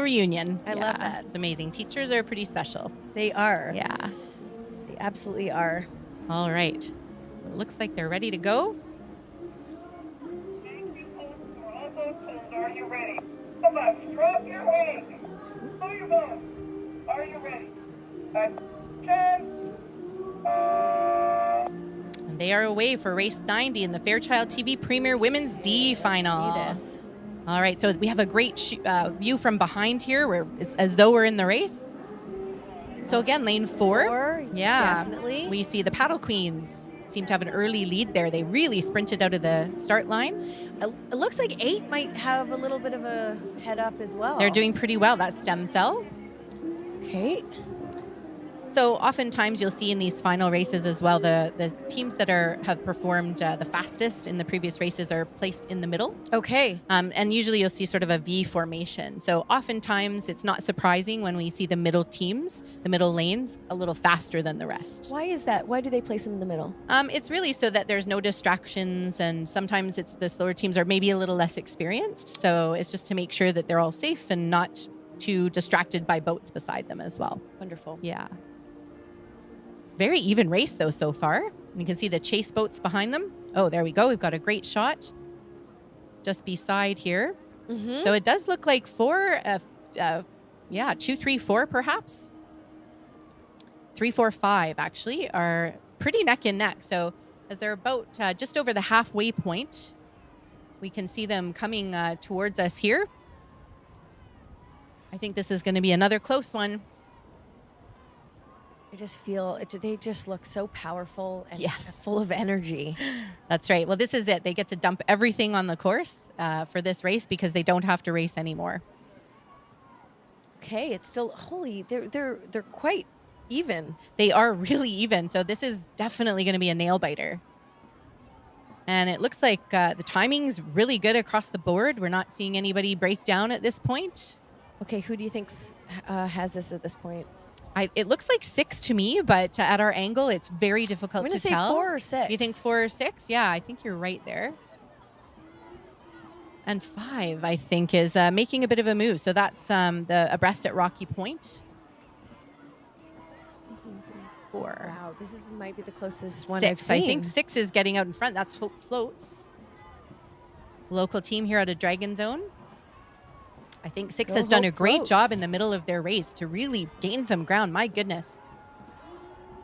reunion. I love that. It's amazing. Teachers are pretty special. They are. Yeah. They absolutely are. All right. So it looks like they're ready to go. Thank you, folks. We're also told, are you ready? Come on, drop your hands. Show your bones. Are you ready? Attention. And they are away for race 90 in the Fairchild TV Premier Women's D final. Let's see this. All right, so we have a great view from behind here where it's as though we're in the race. So again, lane 4. Yeah, definitely. We see the Paddle Queens seem to have an early lead there. They really sprinted out of the start line. It looks like 8 might have a little bit of a head up as well. They're doing pretty well. That's Stem Cell. Okay. So oftentimes you'll see in these final races as well, the teams that have performed the fastest in the previous races are placed in the middle. Okay. And usually you'll see sort of a V formation. So oftentimes it's not surprising when we see the middle teams, the middle lanes, a little faster than the rest. Why is that? Why do they place them in the middle? It's really so that there's no distractions, and sometimes it's the slower teams are maybe a little less experienced. So it's just to make sure that they're all safe and not too distracted by boats beside them as well. Wonderful. Yeah. Very even race, though, so far. You can see the chase boats behind them. Oh, there we go. We've got a great shot just beside here. Mm-hmm. So it does look like 4, 2, 3, 4, perhaps. 3, 4, 5, actually, are pretty neck and neck. So as they're about just over the halfway point, we can see them coming towards us here. I think this is going to be another close one. I just feel they just look so powerful and Yes. full of energy. That's right. Well, this is it. They get to dump everything on the course for this race because they don't have to race anymore. Okay, it's still they're quite even. They are really even. So this is definitely going to be a nail biter. And it looks like the timing's really good across the board. We're not seeing anybody break down at this point. Okay, who do you think has this at this point? It looks like 6 to me, but at our angle, it's very difficult I'm to gonna say tell. 4 or 6. You think 4 or 6? Yeah, I think you're right there. And 5, I think, is making a bit of a move. So that's the abreast at Rocky Point. 4. Wow, this might be the closest one 6. I've seen. I think 6 is getting out in front. That's Hope Floats. Local team here out of Dragon Zone. I think 6 has done a great job in the middle of their race to really gain some ground. My goodness.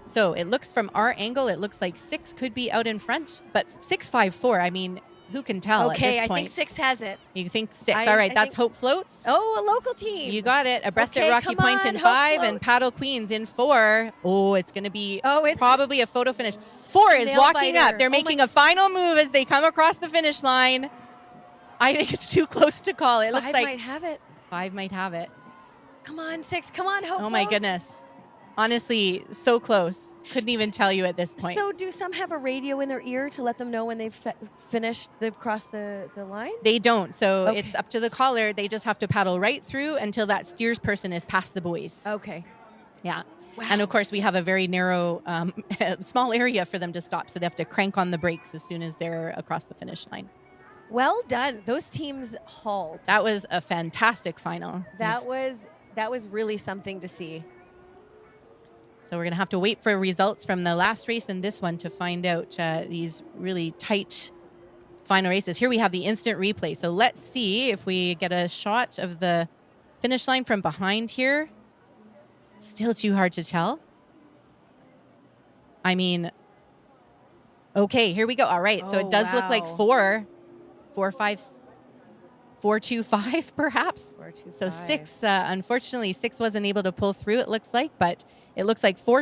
So it looks from our angle, it looks like 6 could be out in front, but 6, 5, 4, I mean, who can tell at this point? Okay, I think 6 has it. You think 6. All right, that's Hope Floats. Oh, a local team. You got it. Abreast Okay, at Rocky come Point on, in Hope 5 and Floats. Paddle Queens in 4. Oh, it's going to be it's probably a photo finish. 4 is nail walking biter. up. They're making a final move as they come across the finish line. I think it's too close to call. It looks 5 like might have it. 5 might have it. Come on, 6. Come on, Hope. Oh my goodness. Honestly, so close. Couldn't even tell you at this point. So do some have a radio in their ear to let them know when they've finished, they've crossed the line? They don't. So Okay. it's up to the caller. They just have to paddle right through until that steers person is past the buoys. Okay. Yeah. Wow. And of course, we have a very narrow, small area for them to stop. So they have to crank on the brakes as soon as they're across the finish line. Well done. Those teams hauled. That was a fantastic final. That was really something to see. So we're going to have to wait for results from the last race and this one to find out these really tight final races. Here we have the instant replay. So let's see if we get a shot of the finish line from behind here. Still too hard to tell. I mean, okay, here we go. All right. So it does look like 4, 5, 4, 2, 5, perhaps. 4, 2, 5. So 6, unfortunately, 6 wasn't able to pull through, it looks like, but it looks like 4,